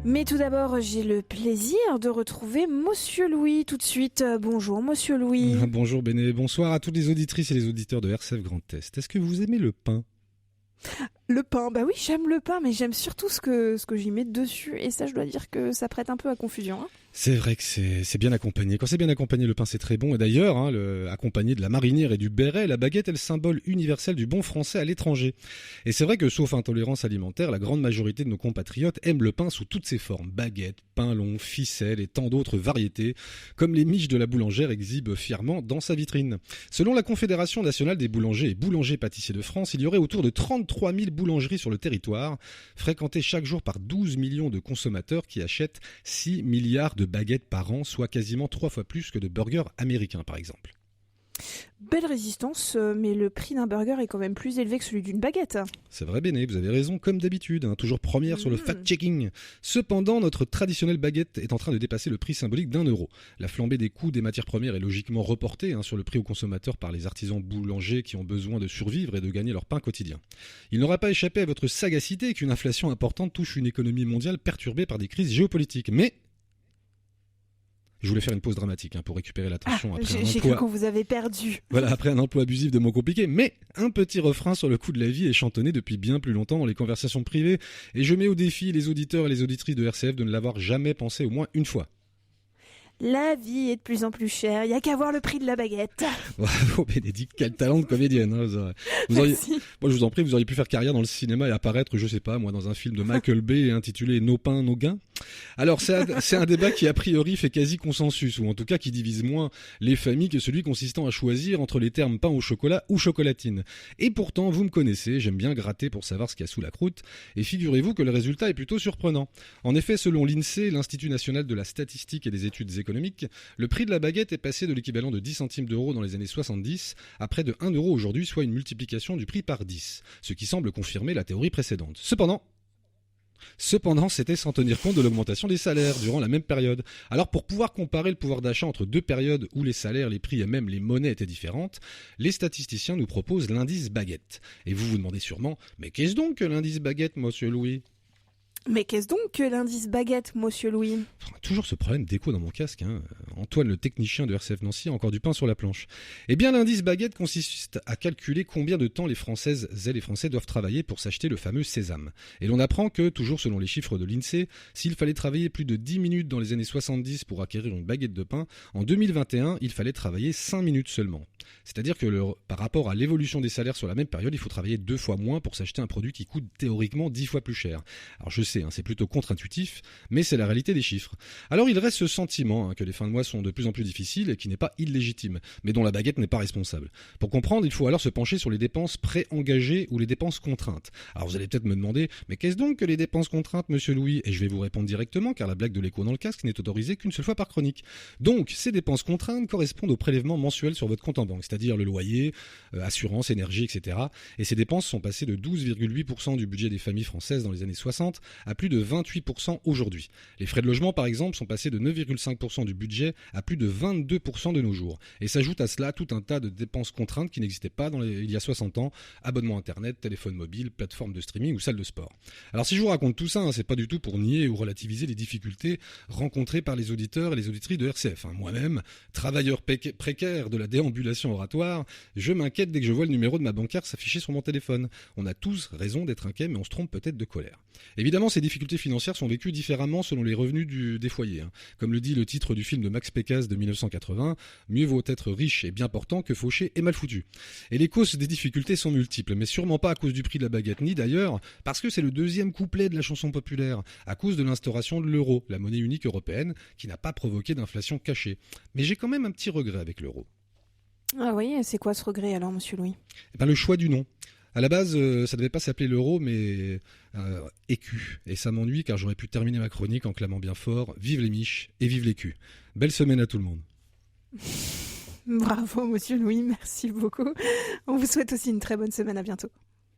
Mais tout d'abord, j'ai le plaisir de retrouver Monsieur Louis tout de suite. Bonjour Monsieur Louis. Bonjour Béné, bonsoir à toutes les auditrices et les auditeurs de RCF Grand Est. Est-ce que vous aimez le pain ? Le pain, bah oui, j'aime le pain, mais j'aime surtout ce que j'y mets dessus. Et ça, je dois dire que ça prête un peu à confusion. Hein. C'est vrai que c'est bien accompagné. Quand c'est bien accompagné, le pain c'est très bon. Et d'ailleurs, accompagné de la marinière et du béret, la baguette est le symbole universel du bon français à l'étranger. Et c'est vrai que, sauf intolérance alimentaire, la grande majorité de nos compatriotes aiment le pain sous toutes ses formes. Baguette, pain long, ficelle et tant d'autres variétés, comme les miches de la boulangère exhibent fièrement dans sa vitrine. Selon la Confédération nationale des boulangers et boulangers-pâtissiers de France, il y aurait autour de 33 000 boulangeries sur le territoire, fréquentées chaque jour par 12 millions de consommateurs qui achètent 6 milliards de baguettes par an, soit quasiment 3 fois plus que de burgers américains par exemple. Belle résistance, mais le prix d'un burger est quand même plus élevé que celui d'une baguette. C'est vrai Béné, vous avez raison, comme d'habitude, toujours première sur le fact-checking. Cependant, notre traditionnelle baguette est en train de dépasser le prix symbolique d'1 €. La flambée des coûts des matières premières est logiquement reportée sur le prix aux consommateurs par les artisans boulangers qui ont besoin de survivre et de gagner leur pain quotidien. Il n'aura pas échappé à votre sagacité qu'une inflation importante touche une économie mondiale perturbée par des crises géopolitiques. Mais je voulais faire une pause dramatique pour récupérer l'attention après un j'ai emploi. cru qu'on vous avait perdu. Voilà, après un emploi abusif de mots compliqués, mais un petit refrain sur le coût de la vie est chantonné depuis bien plus longtemps dans les conversations privées, et je mets au défi les auditeurs et les auditrices de RCF de ne l'avoir jamais pensé au moins une fois. La vie est de plus en plus chère, il n'y a qu'à voir le prix de la baguette. Bravo Bénédicte, quel talent de comédienne. Vous auriez, moi je vous en prie, vous auriez pu faire carrière dans le cinéma et apparaître, je sais pas, moi, dans un film de Michael Bay intitulé Nos pains, nos gains. Alors c'est un débat qui a priori fait quasi consensus, ou en tout cas qui divise moins les familles que celui consistant à choisir entre les termes pain au chocolat ou chocolatine. Et pourtant, vous me connaissez, j'aime bien gratter pour savoir ce qu'il y a sous la croûte, et figurez-vous que le résultat est plutôt surprenant. En effet, selon l'INSEE, l'Institut National de la Statistique et des Études économiques, le prix de la baguette est passé de l'équivalent de 10 centimes d'euros dans les années 70 à près de 1 € aujourd'hui, soit une multiplication du prix par 10, ce qui semble confirmer la théorie précédente. Cependant, c'était sans tenir compte de l'augmentation des salaires durant la même période. Alors pour pouvoir comparer le pouvoir d'achat entre deux périodes où les salaires, les prix et même les monnaies étaient différentes, les statisticiens nous proposent l'indice baguette. Et vous vous demandez sûrement, mais qu'est-ce donc que l'indice baguette, monsieur Louis ? Mais qu'est-ce donc que l'indice baguette, monsieur Louis ? Toujours ce problème d'écho dans mon casque. Antoine, le technicien de RCF Nancy, a encore du pain sur la planche. Eh bien, l'indice baguette consiste à calculer combien de temps les Françaises et les Français doivent travailler pour s'acheter le fameux sésame. Et l'on apprend que, toujours selon les chiffres de l'INSEE, s'il fallait travailler plus de 10 minutes dans les années 70 pour acquérir une baguette de pain, en 2021, il fallait travailler 5 minutes seulement. C'est-à-dire que par rapport à l'évolution des salaires sur la même période, il faut travailler 2 fois moins pour s'acheter un produit qui coûte théoriquement 10 fois plus cher. Alors je sais, c'est plutôt contre-intuitif, mais c'est la réalité des chiffres. Alors il reste ce sentiment que les fins de mois sont de plus en plus difficiles et qui n'est pas illégitime, mais dont la baguette n'est pas responsable. Pour comprendre, il faut alors se pencher sur les dépenses pré-engagées ou les dépenses contraintes. Alors vous allez peut-être me demander, mais qu'est-ce donc que les dépenses contraintes, monsieur Louis ? Et je vais vous répondre directement, car la blague de l'écho dans le casque n'est autorisée qu'une seule fois par chronique. Donc, ces dépenses contraintes correspondent aux prélèvements mensuels sur votre compte en banque, c'est-à-dire le loyer, assurance, énergie, etc. Et ces dépenses sont passées de 12,8% du budget des familles françaises dans les années 60 à plus de 28% aujourd'hui. Les frais de logement, par exemple, sont passés de 9,5% du budget à plus de 22% de nos jours. Et s'ajoute à cela tout un tas de dépenses contraintes qui n'existaient pas il y a 60 ans, abonnement internet, téléphone mobile, plateforme de streaming ou salle de sport. Alors si je vous raconte tout ça, c'est pas du tout pour nier ou relativiser les difficultés rencontrées par les auditeurs et les auditrices de RCF. Moi-même, travailleur précaire de la déambulation oratoire, je m'inquiète dès que je vois le numéro de ma banquière s'afficher sur mon téléphone. On a tous raison d'être inquiets, mais on se trompe peut-être de colère. Évidemment, ces difficultés financières sont vécues différemment selon les revenus des foyers. Comme le dit le titre du film de Max Pécasse de 1980, « Mieux vaut être riche et bien portant que fauché et mal foutu ». Et les causes des difficultés sont multiples, mais sûrement pas à cause du prix de la baguette, ni d'ailleurs parce que c'est le deuxième couplet de la chanson populaire, à cause de l'instauration de l'euro, la monnaie unique européenne, qui n'a pas provoqué d'inflation cachée. Mais j'ai quand même un petit regret avec l'euro. Ah oui, c'est quoi ce regret alors, monsieur Louis ? Le choix du nom. À la base, ça devait pas s'appeler l'euro, mais écu. Et ça m'ennuie car j'aurais pu terminer ma chronique en clamant bien fort « Vive les miches et vive l'écu ». Belle semaine à tout le monde. Bravo, monsieur Louis, merci beaucoup. On vous souhaite aussi une très bonne semaine, à bientôt.